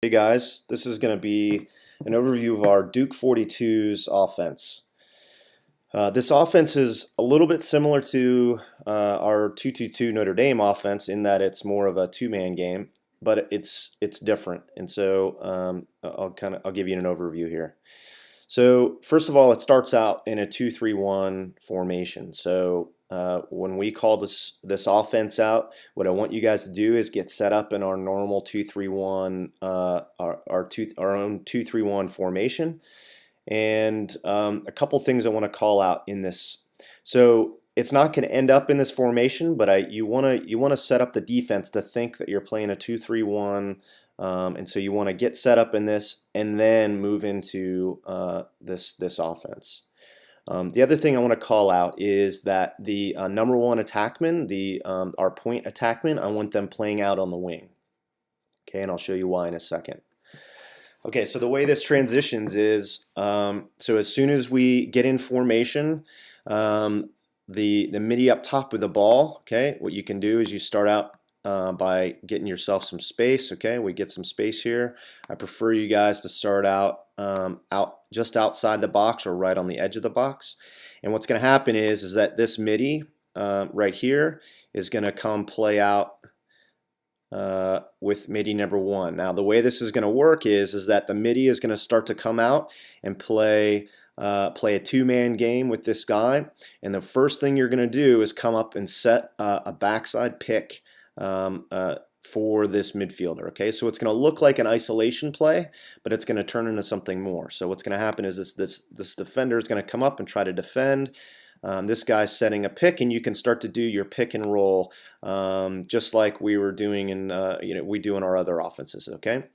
Hey guys, this is going to be an overview of our Duke 42's offense. This offense is a little bit similar to our 2-2-2 Notre Dame offense in that it's more of a two-man game, but it's different. And so I'll give you an overview here. So first of all, it starts out in a 2-3-1 formation. So when we call this offense out, what I want you guys to do is get set up in our normal 2-3-1, our own 2-3-1 formation. And a couple things I want to call out in this. So it's not going to end up in this formation, but you want to set up the defense to think that you're playing a 2-3-1. And so you want to get set up in this and then move into this offense. The other thing I want to call out is that the number one attackman, our point attackman, I want them playing out on the wing. Okay, and I'll show you why in a second. Okay, so the way this transitions is, so as soon as we get in formation, the midi up top with the ball, okay, what you can do is you start out by getting yourself some space. Okay, we get some space here. I prefer you guys to start out just outside the box or right on the edge of the box. And what's going to happen is that this midi right here is going to come play out with midi number one. Now the way this is going to work is that the midi is going to start to come out and play a two-man game with this guy, and the first thing you're going to do is come up and set a backside pick for this midfielder. Okay, so it's going to look like an isolation play, but it's going to turn into something more. So what's going to happen is this defender is going to come up and try to defend. This guy's setting a pick, and you can start to do your pick and roll just like we were doing in we do in our other offenses. Okay.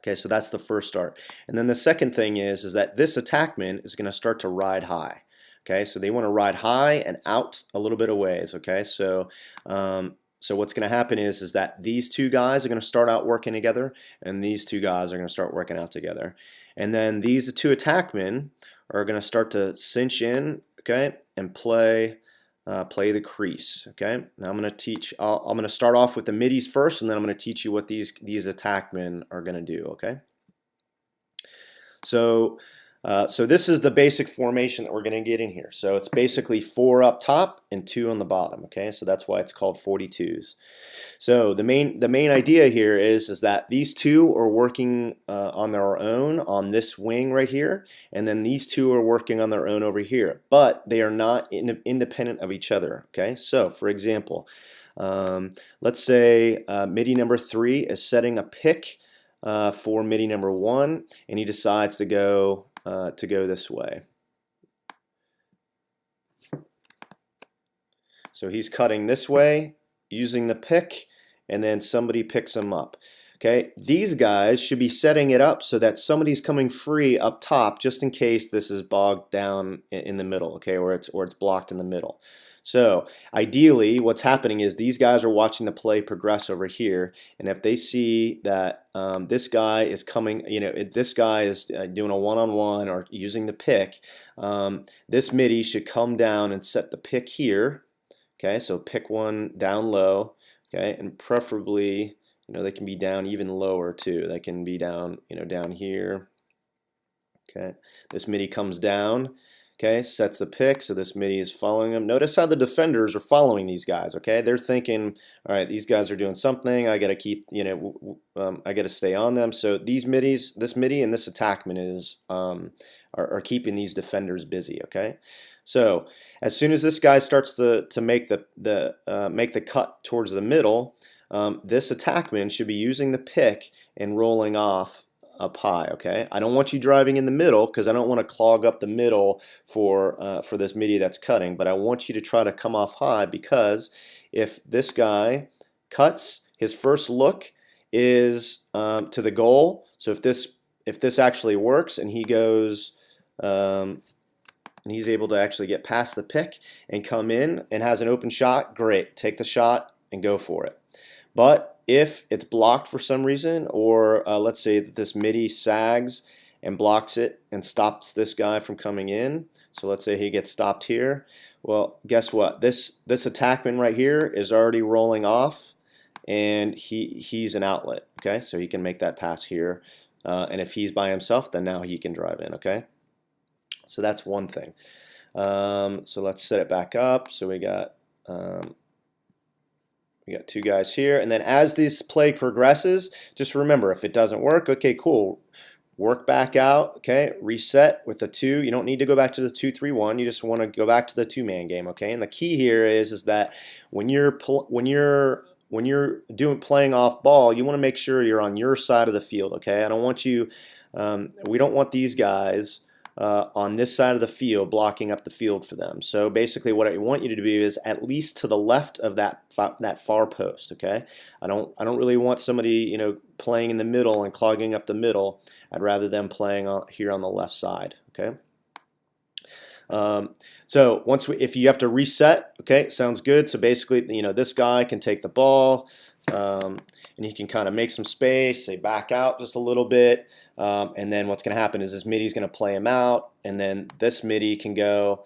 Okay, so that's the first start. And then the second thing is that this attackman is going to start to ride high. Okay, so they want to ride high and out a little bit of ways. Okay, so what's going to happen is that these two guys are going to start out working together, and these two guys are going to start working out together. And then these two attackmen are going to start to cinch in, okay, and play the crease. Okay, now I'm going to start off with the middies first, and then I'm going to teach you what these attackmen are going to do. Okay, so this is the basic formation that we're going to get in here. So it's basically 4 up top and 2 on the bottom. Okay, so that's why it's called 42s. So the main idea here is that these two are working on their own on this wing right here, and then these two are working on their own over here. But they are not independent of each other. Okay, so for example, let's say midi number 3 is setting a pick for midi number 1, and he decides to go this way. So he's cutting this way using the pick, and then somebody picks him up. Okay, these guys should be setting it up so that somebody's coming free up top just in case this is bogged down in the middle, okay, or it's blocked in the middle. So ideally what's happening is these guys are watching the play progress over here, and if they see that this guy is coming, this guy is doing a one-on-one or using the pick, this midi should come down and set the pick here. Okay, so pick one down low, okay, and preferably, they can be down even lower too. They can be down, down here. Okay, this midi comes down, okay, sets the pick, so this midi is following them. Notice how the defenders are following these guys, okay? They're thinking, all right, these guys are doing something. I got to keep, I got to stay on them. So these midis, this midi and this attackman is are keeping these defenders busy, okay? So as soon as this guy starts to make the cut towards the middle, this attackman should be using the pick and rolling off up high. Okay, I don't want you driving in the middle because I don't want to clog up the middle for this midi that's cutting, but I want you to try to come off high, because if this guy cuts, his first look is to the goal. So if this actually works and he goes and he's able to actually get past the pick and come in and has an open shot, great, take the shot and go for it. But if it's blocked for some reason, or let's say that this midi sags and blocks it and stops this guy from coming in, so let's say he gets stopped here, well, guess what? This attackman right here is already rolling off, and he's an outlet. Okay, so he can make that pass here, and if he's by himself, then now he can drive in. Okay, so that's one thing. So let's set it back up. So we got two guys here, and then as this play progresses, just remember, if it doesn't work, okay, cool. Work back out, okay, reset with the 2. You don't need to go back to the 2-3-1. You just want to go back to the 2-man game, okay? And the key here is that when you're playing off ball, you want to make sure you're on your side of the field, okay? I don't want you we don't want these guys on this side of the field blocking up the field for them. So basically what I want you to do is at least to the left of that far post, okay? I don't really want somebody, playing in the middle and clogging up the middle. I'd rather them playing here on the left side, okay? So if you have to reset, okay, sounds good. So basically, this guy can take the ball, and he can kind of make some space, say back out just a little bit, and then what's going to happen is this midi is going to play him out, and then this midi can go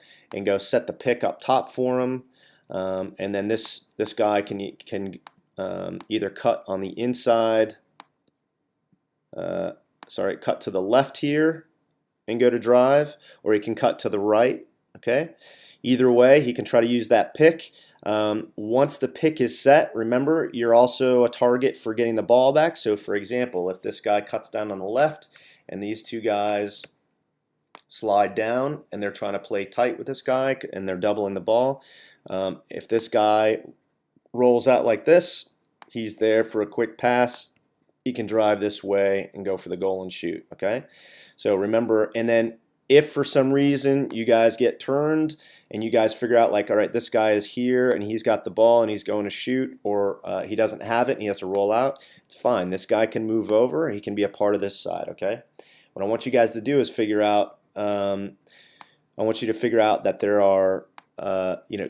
set the pick up top for him, and then this guy can either cut on the inside, cut to the left here and go to drive, or he can cut to the right. Okay, either way, he can try to use that pick. Once the pick is set, remember, you're also a target for getting the ball back. So for example, if this guy cuts down on the left and these two guys slide down and they're trying to play tight with this guy and they're doubling the ball, if this guy rolls out like this, he's there for a quick pass. He can drive this way and go for the goal and shoot, okay? So remember, and then if for some reason you guys get turned and you guys figure out like, all right, this guy is here and he's got the ball and he's going to shoot, or he doesn't have it and he has to roll out, it's fine. This guy can move over. He can be a part of this side, okay? What I want you guys to do is figure out, I want you to figure out that there are,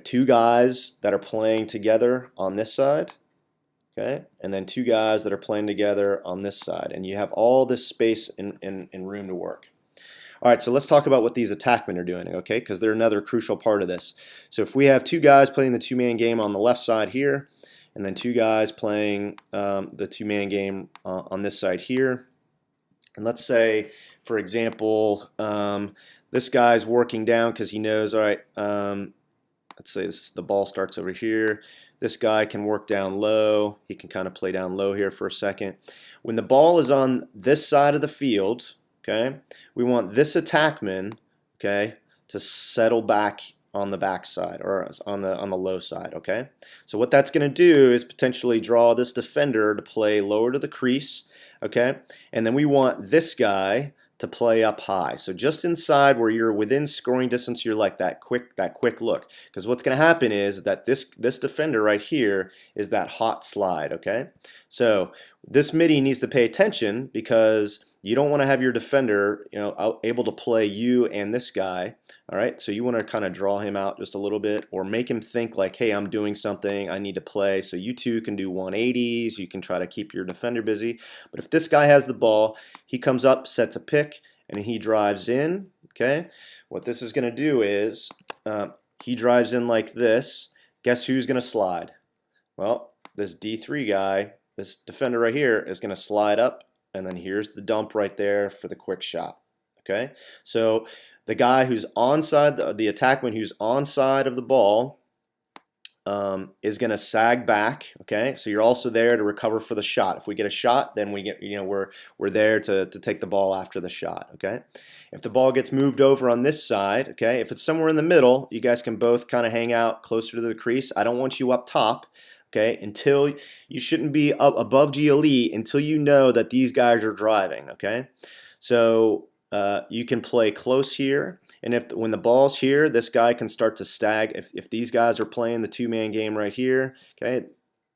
two guys that are playing together on this side, okay, and then two guys that are playing together on this side, and you have all this space and room to work. All right, so let's talk about what these attackmen are doing, okay, because they're another crucial part of this. So if we have two guys playing the two-man game on the left side here, and then two guys playing the two-man game on this side here, and let's say, for example, this guy's working down because he knows, all right, let's say the ball starts over here. This guy can work down low. He can kind of play down low here for a second. When the ball is on this side of the field, okay, we want this attackman, okay, to settle back on the back side or on the low side, okay? So what that's going to do is potentially draw this defender to play lower to the crease, okay? And then we want this guy to play up high. So just inside where you're within scoring distance, you're like that quick look. Because what's going to happen is that this defender right here is that hot slide, okay? So this midi needs to pay attention because you don't want to have your defender, able to play you and this guy, all right? So you want to kind of draw him out just a little bit or make him think like, hey, I'm doing something, I need to play. So you two can do 180s, you can try to keep your defender busy. But if this guy has the ball, he comes up, sets a pick, and he drives in, okay? What this is going to do is he drives in like this. Guess who's going to slide? Well, this D3 guy, this defender right here, is going to slide up, and then here's the dump right there for the quick shot, okay? So the guy who's onside, the attackman who's onside of the ball is going to sag back, okay? So you're also there to recover for the shot. If we get a shot, then we get, we're there to take the ball after the shot, okay? If the ball gets moved over on this side, okay, if it's somewhere in the middle, you guys can both kind of hang out closer to the crease. I don't want you up top, okay, until you shouldn't be up above GLE until you know that these guys are driving, okay? So you can play close here, and when the ball's here, this guy can start to stag. If these guys are playing the two-man game right here, okay,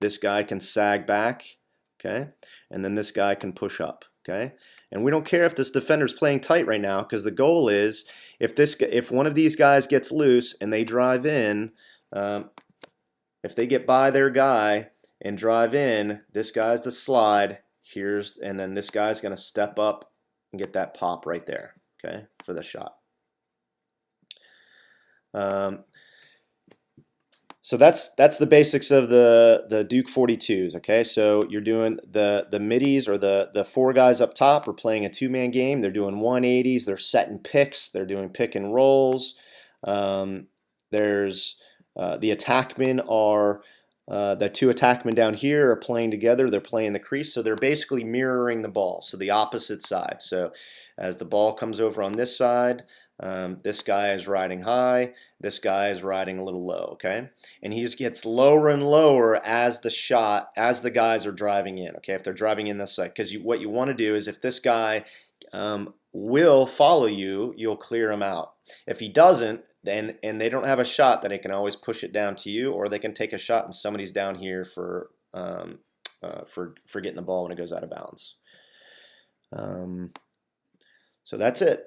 this guy can sag back, okay, and then this guy can push up, okay? And we don't care if this defender's playing tight right now because the goal is if one of these guys gets loose and they drive in, if they get by their guy and drive in, this guy's the slide, and then this guy's going to step up and get that pop right there, okay, for the shot. So that's the basics of the Duke 42s. Okay, so you're doing the middies, or the four guys up top are playing a two-man game. They're doing 180s. They're setting picks. They're doing pick and rolls. There's the attackmen are the two attackmen down here are playing together. They're playing the crease, so they're basically mirroring the ball. So the opposite side. So as the ball comes over on this side, this guy is riding high. This guy is riding a little low. Okay, and he gets lower and lower as the guys are driving in. Okay, if they're driving in this side, because what you want to do is, if this guy will follow you, you'll clear him out. If he doesn't, and they don't have a shot, then they can always push it down to you, or they can take a shot and somebody's down here for getting the ball when it goes out of bounds. So that's it.